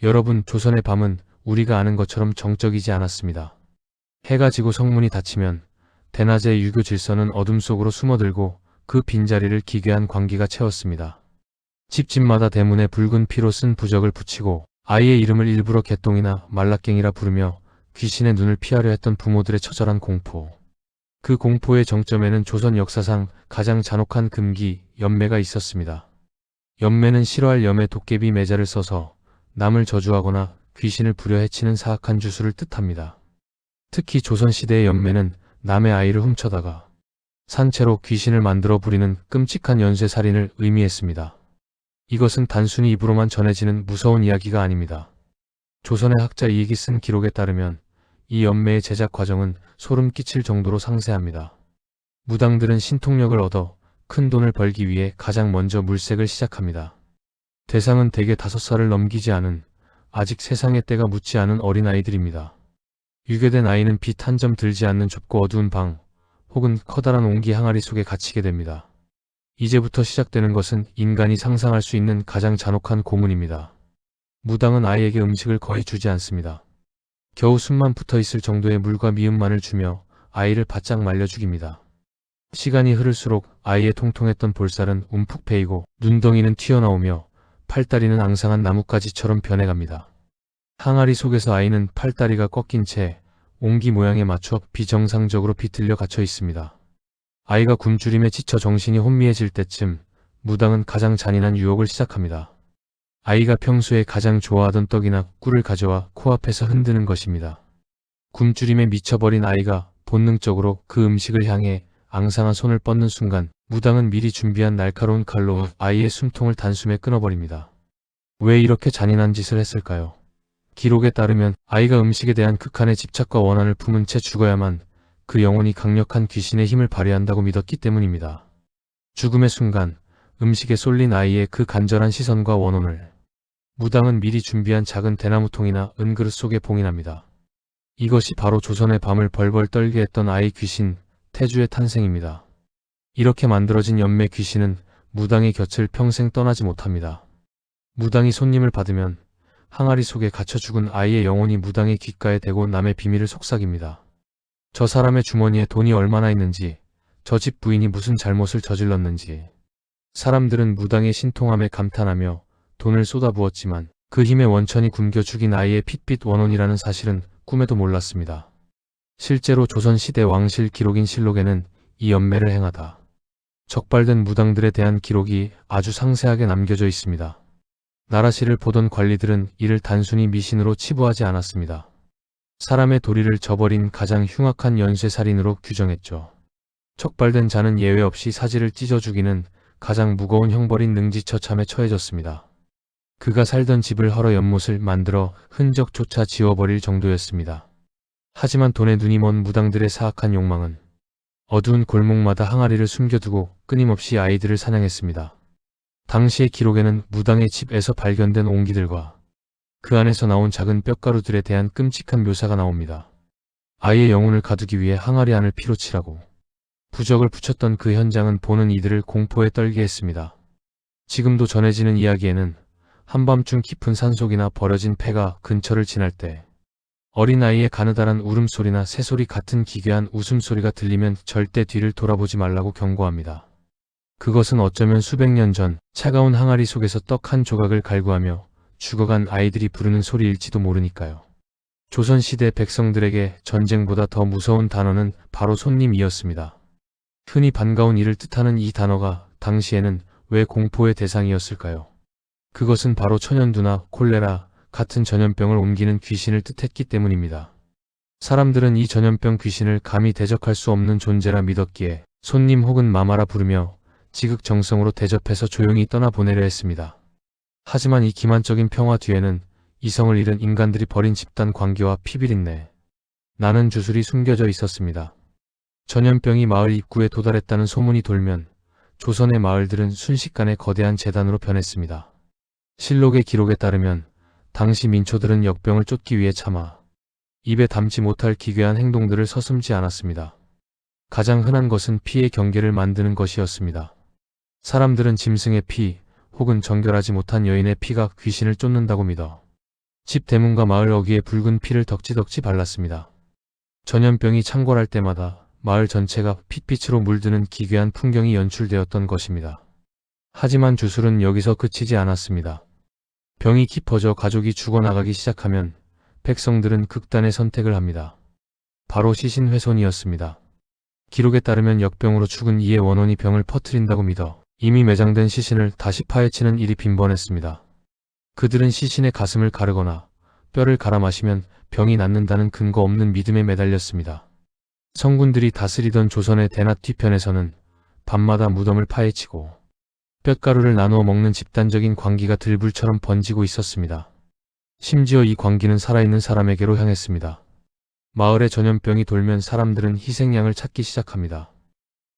여러분, 조선의 밤은 우리가 아는 것처럼 정적이지 않았습니다. 해가 지고 성문이 닫히면 대낮의 유교 질서는 어둠 속으로 숨어들고 그 빈자리를 기괴한 광기가 채웠습니다. 집집마다 대문에 붉은 피로 쓴 부적을 붙이고 아이의 이름을 일부러 개똥이나 말라깽이라 부르며 귀신의 눈을 피하려 했던 부모들의 처절한 공포. 그 공포의 정점에는 조선 역사상 가장 잔혹한 금기, 연매가 있었습니다. 연매는 싫어할 염의 도깨비 매자를 써서 남을 저주하거나 귀신을 부려 해치는 사악한 주술을 뜻합니다. 특히 조선시대의 연매는 남의 아이를 훔쳐다가 산채로 귀신을 만들어 부리는 끔찍한 연쇄살인을 의미했습니다. 이것은 단순히 입으로만 전해지는 무서운 이야기가 아닙니다. 조선의 학자 이익이 쓴 기록에 따르면 이 연매의 제작 과정은 소름 끼칠 정도로 상세합니다. 무당들은 신통력을 얻어 큰 돈을 벌기 위해 가장 먼저 물색을 시작합니다. 대상은 대개 5살을 넘기지 않은 아직 세상의 때가 묻지 않은 어린아이들입니다. 유괴된 아이는 빛 한 점 들지 않는 좁고 어두운 방 혹은 커다란 옹기 항아리 속에 갇히게 됩니다. 이제부터 시작되는 것은 인간이 상상할 수 있는 가장 잔혹한 고문입니다. 무당은 아이에게 음식을 거의 주지 않습니다. 겨우 숨만 붙어있을 정도의 물과 미음만을 주며 아이를 바짝 말려 죽입니다. 시간이 흐를수록 아이의 통통했던 볼살은 움푹 패이고 눈덩이는 튀어나오며 팔다리는 앙상한 나뭇가지처럼 변해갑니다. 항아리 속에서 아이는 팔다리가 꺾인 채 옹기 모양에 맞춰 비정상적으로 비틀려 갇혀 있습니다. 아이가 굶주림에 지쳐 정신이 혼미해질 때쯤 무당은 가장 잔인한 유혹을 시작합니다. 아이가 평소에 가장 좋아하던 떡이나 꿀을 가져와 코앞에서 흔드는 것입니다. 굶주림에 미쳐버린 아이가 본능적으로 그 음식을 향해 앙상한 손을 뻗는 순간 무당은 미리 준비한 날카로운 칼로 아이의 숨통을 단숨에 끊어버립니다. 왜 이렇게 잔인한 짓을 했을까요? 기록에 따르면 아이가 음식에 대한 극한의 집착과 원한을 품은 채 죽어야만 그 영혼이 강력한 귀신의 힘을 발휘한다고 믿었기 때문입니다. 죽음의 순간 음식에 쏠린 아이의 그 간절한 시선과 원혼을 무당은 미리 준비한 작은 대나무통이나 은그릇 속에 봉인합니다. 이것이 바로 조선의 밤을 벌벌 떨게 했던 아이 귀신 태주의 탄생입니다. 이렇게 만들어진 연매 귀신은 무당의 곁을 평생 떠나지 못합니다. 무당이 손님을 받으면 항아리 속에 갇혀 죽은 아이의 영혼이 무당의 귓가에 대고 남의 비밀을 속삭입니다. 저 사람의 주머니에 돈이 얼마나 있는지, 저 집 부인이 무슨 잘못을 저질렀는지. 사람들은 무당의 신통함에 감탄하며 돈을 쏟아부었지만 그 힘의 원천이 굶겨 죽인 아이의 핏빛 원혼이라는 사실은 꿈에도 몰랐습니다. 실제로 조선시대 왕실 기록인 실록에는 이 연매를 행하다 적발된 무당들에 대한 기록이 아주 상세하게 남겨져 있습니다. 나라시를 보던 관리들은 이를 단순히 미신으로 치부하지 않았습니다. 사람의 도리를 저버린 가장 흉악한 연쇄살인으로 규정했죠. 적발된 자는 예외 없이 사지를 찢어 죽이는 가장 무거운 형벌인 능지처참에 처해졌습니다. 그가 살던 집을 헐어 연못을 만들어 흔적조차 지워버릴 정도였습니다. 하지만 돈에 눈이 먼 무당들의 사악한 욕망은 어두운 골목마다 항아리를 숨겨두고 끊임없이 아이들을 사냥했습니다. 당시의 기록에는 무당의 집에서 발견된 옹기들과 그 안에서 나온 작은 뼈가루들에 대한 끔찍한 묘사가 나옵니다. 아이의 영혼을 가두기 위해 항아리 안을 피로 칠하고 부적을 붙였던 그 현장은 보는 이들을 공포에 떨게 했습니다. 지금도 전해지는 이야기에는 한밤중 깊은 산속이나 버려진 폐가 근처를 지날 때 어린아이의 가느다란 울음소리나 새소리 같은 기괴한 웃음소리가 들리면 절대 뒤를 돌아보지 말라고 경고합니다. 그것은 어쩌면 수백 년 전 차가운 항아리 속에서 떡 한 조각을 갈구하며 죽어간 아이들이 부르는 소리일지도 모르니까요. 조선시대 백성들에게 전쟁보다 더 무서운 단어는 바로 손님이었습니다. 흔히 반가운 이를 뜻하는 이 단어가 당시에는 왜 공포의 대상이었을까요? 그것은 바로 천연두나 콜레라 같은 전염병을 옮기는 귀신을 뜻했기 때문입니다. 사람들은 이 전염병 귀신을 감히 대적할 수 없는 존재라 믿었기에 손님 혹은 마마라 부르며 지극정성으로 대접해서 조용히 떠나보내려 했습니다. 하지만 이 기만적인 평화 뒤에는 이성을 잃은 인간들이 벌인 집단 관계와 피비린내, 나는 주술이 숨겨져 있었습니다. 전염병이 마을 입구에 도달했다는 소문이 돌면 조선의 마을들은 순식간에 거대한 재단으로 변했습니다. 실록의 기록에 따르면 당시 민초들은 역병을 쫓기 위해 차마 입에 담지 못할 기괴한 행동들을 서슴지 않았습니다. 가장 흔한 것은 피의 경계를 만드는 것이었습니다. 사람들은 짐승의 피 혹은 정결하지 못한 여인의 피가 귀신을 쫓는다고 믿어 집 대문과 마을 어귀에 붉은 피를 덕지덕지 발랐습니다. 전염병이 창궐할 때마다 마을 전체가 핏빛으로 물드는 기괴한 풍경이 연출되었던 것입니다. 하지만 주술은 여기서 그치지 않았습니다. 병이 깊어져 가족이 죽어나가기 시작하면 백성들은 극단의 선택을 합니다. 바로 시신훼손이었습니다. 기록에 따르면 역병으로 죽은 이의 원혼이 병을 퍼뜨린다고 믿어 이미 매장된 시신을 다시 파헤치는 일이 빈번했습니다. 그들은 시신의 가슴을 가르거나 뼈를 갈아 마시면 병이 낫는다는 근거 없는 믿음에 매달렸습니다. 성군들이 다스리던 조선의 대낮 뒤편에서는 밤마다 무덤을 파헤치고 뼛가루를 나누어 먹는 집단적인 광기가 들불처럼 번지고 있었습니다. 심지어 이 광기는 살아있는 사람에게로 향했습니다. 마을에 전염병이 돌면 사람들은 희생양을 찾기 시작합니다.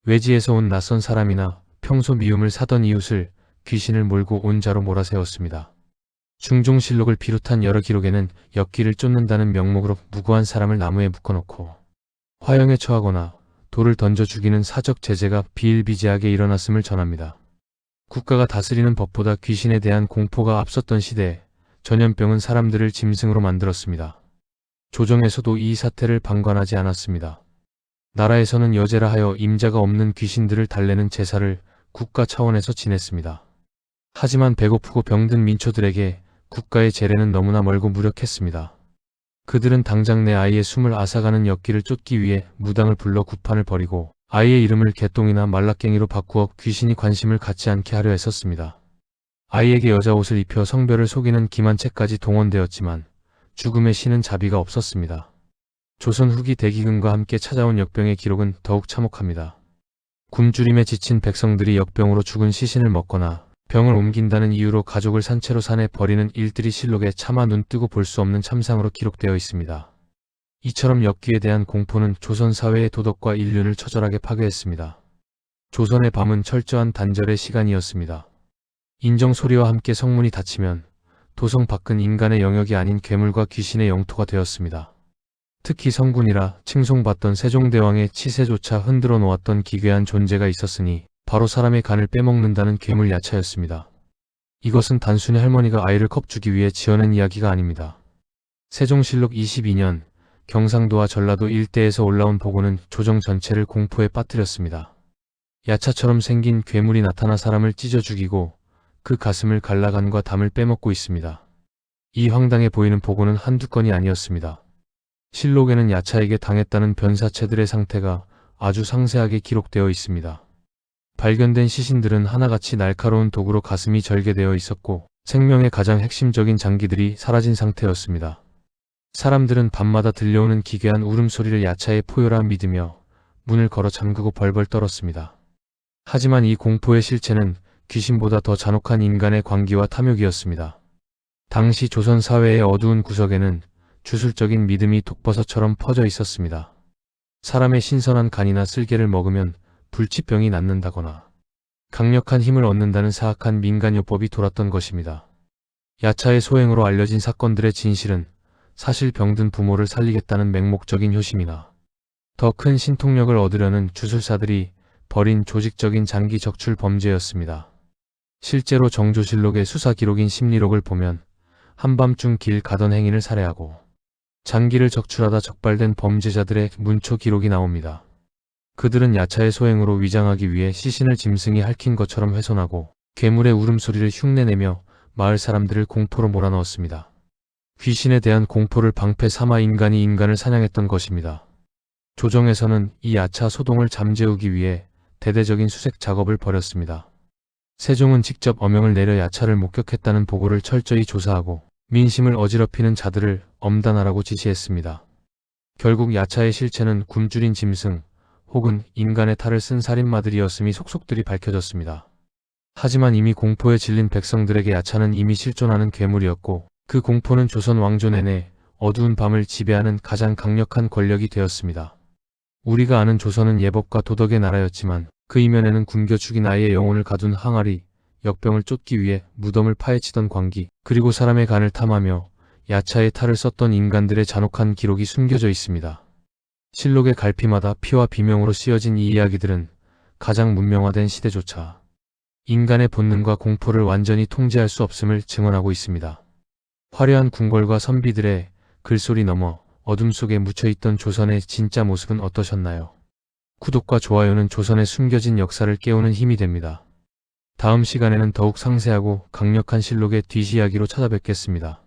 외지에서 온 낯선 사람이나 평소 미움을 사던 이웃을 귀신을 몰고 온 자로 몰아세웠습니다. 중종실록을 비롯한 여러 기록에는 엽기를 쫓는다는 명목으로 무고한 사람을 나무에 묶어놓고 화형에 처하거나 돌을 던져 죽이는 사적 제재가 비일비재하게 일어났음을 전합니다. 국가가 다스리는 법보다 귀신에 대한 공포가 앞섰던 시대에 전염병은 사람들을 짐승으로 만들었습니다. 조정에서도 이 사태를 방관하지 않았습니다. 나라에서는 여제라 하여 임자가 없는 귀신들을 달래는 제사를 국가 차원에서 지냈습니다. 하지만 배고프고 병든 민초들에게 국가의 재래는 너무나 멀고 무력했습니다. 그들은 당장 내 아이의 숨을 앗아가는 엽기를 쫓기 위해 무당을 불러 구판을 벌이고 아이의 이름을 개똥이나 말라깽이로 바꾸어 귀신이 관심을 갖지 않게 하려 했었습니다. 아이에게 여자 옷을 입혀 성별을 속이는 기만체까지 동원되었지만 죽음의 신은 자비가 없었습니다. 조선 후기 대기근과 함께 찾아온 역병의 기록은 더욱 참혹합니다. 굶주림에 지친 백성들이 역병으로 죽은 시신을 먹거나 병을 옮긴다는 이유로 가족을 산채로 산에 버리는 일들이 실록에 차마 눈뜨고 볼 수 없는 참상으로 기록되어 있습니다. 이처럼 엽기에 대한 공포는 조선 사회의 도덕과 인륜을 처절하게 파괴했습니다. 조선의 밤은 철저한 단절의 시간이었습니다. 인정소리와 함께 성문이 닫히면 도성 밖은 인간의 영역이 아닌 괴물과 귀신의 영토가 되었습니다. 특히 성군이라 칭송받던 세종대왕의 치세조차 흔들어 놓았던 기괴한 존재가 있었으니 바로 사람의 간을 빼먹는다는 괴물 야차였습니다. 이것은 단순히 할머니가 아이를 겁주기 위해 지어낸 이야기가 아닙니다. 세종실록 22년 경상도와 전라도 일대에서 올라온 보고는 조정 전체를 공포에 빠뜨렸습니다. 야차처럼 생긴 괴물이 나타나 사람을 찢어 죽이고 그 가슴을 갈라간과 담을 빼먹고 있습니다. 이 황당해 보이는 보고는 한두 건이 아니었습니다. 실록에는 야차에게 당했다는 변사체들의 상태가 아주 상세하게 기록되어 있습니다. 발견된 시신들은 하나같이 날카로운 독으로 가슴이 절개되어 있었고 생명의 가장 핵심적인 장기들이 사라진 상태였습니다. 사람들은 밤마다 들려오는 기괴한 울음소리를 야차의 포효라 믿으며 문을 걸어 잠그고 벌벌 떨었습니다. 하지만 이 공포의 실체는 귀신보다 더 잔혹한 인간의 광기와 탐욕이었습니다. 당시 조선 사회의 어두운 구석에는 주술적인 믿음이 독버섯처럼 퍼져 있었습니다. 사람의 신선한 간이나 쓸개를 먹으면 불치병이 낫는다거나 강력한 힘을 얻는다는 사악한 민간요법이 돌았던 것입니다. 야차의 소행으로 알려진 사건들의 진실은 사실 병든 부모를 살리겠다는 맹목적인 효심이나 더 큰 신통력을 얻으려는 주술사들이 벌인 조직적인 장기 적출 범죄였습니다. 실제로 정조실록의 수사 기록인 심리록을 보면 한밤중 길 가던 행인을 살해하고 장기를 적출하다 적발된 범죄자들의 문초 기록이 나옵니다. 그들은 야차의 소행으로 위장하기 위해 시신을 짐승이 핥힌 것처럼 훼손하고 괴물의 울음소리를 흉내내며 마을 사람들을 공포로 몰아넣었습니다. 귀신에 대한 공포를 방패 삼아 인간이 인간을 사냥했던 것입니다. 조정에서는 이 야차 소동을 잠재우기 위해 대대적인 수색 작업을 벌였습니다. 세종은 직접 어명을 내려 야차를 목격했다는 보고를 철저히 조사하고 민심을 어지럽히는 자들을 엄단하라고 지시했습니다. 결국 야차의 실체는 굶주린 짐승 혹은 인간의 탈을 쓴 살인마들이었음이 속속들이 밝혀졌습니다. 하지만 이미 공포에 질린 백성들에게 야차는 이미 실존하는 괴물이었고 그 공포는 조선 왕조 내내 어두운 밤을 지배하는 가장 강력한 권력이 되었습니다. 우리가 아는 조선은 예법과 도덕의 나라였지만 그 이면에는 굶겨 죽인 아이의 영혼을 가둔 항아리, 역병을 쫓기 위해 무덤을 파헤치던 광기, 그리고 사람의 간을 탐하며 야차의 탈을 썼던 인간들의 잔혹한 기록이 숨겨져 있습니다. 실록의 갈피마다 피와 비명으로 씌어진 이 이야기들은 가장 문명화된 시대조차 인간의 본능과 공포를 완전히 통제할 수 없음을 증언하고 있습니다. 화려한 궁궐과 선비들의 글소리 너머 어둠 속에 묻혀있던 조선의 진짜 모습은 어떠셨나요? 구독과 좋아요는 조선의 숨겨진 역사를 깨우는 힘이 됩니다. 다음 시간에는 더욱 상세하고 강력한 실록의 뒷이야기로 찾아뵙겠습니다.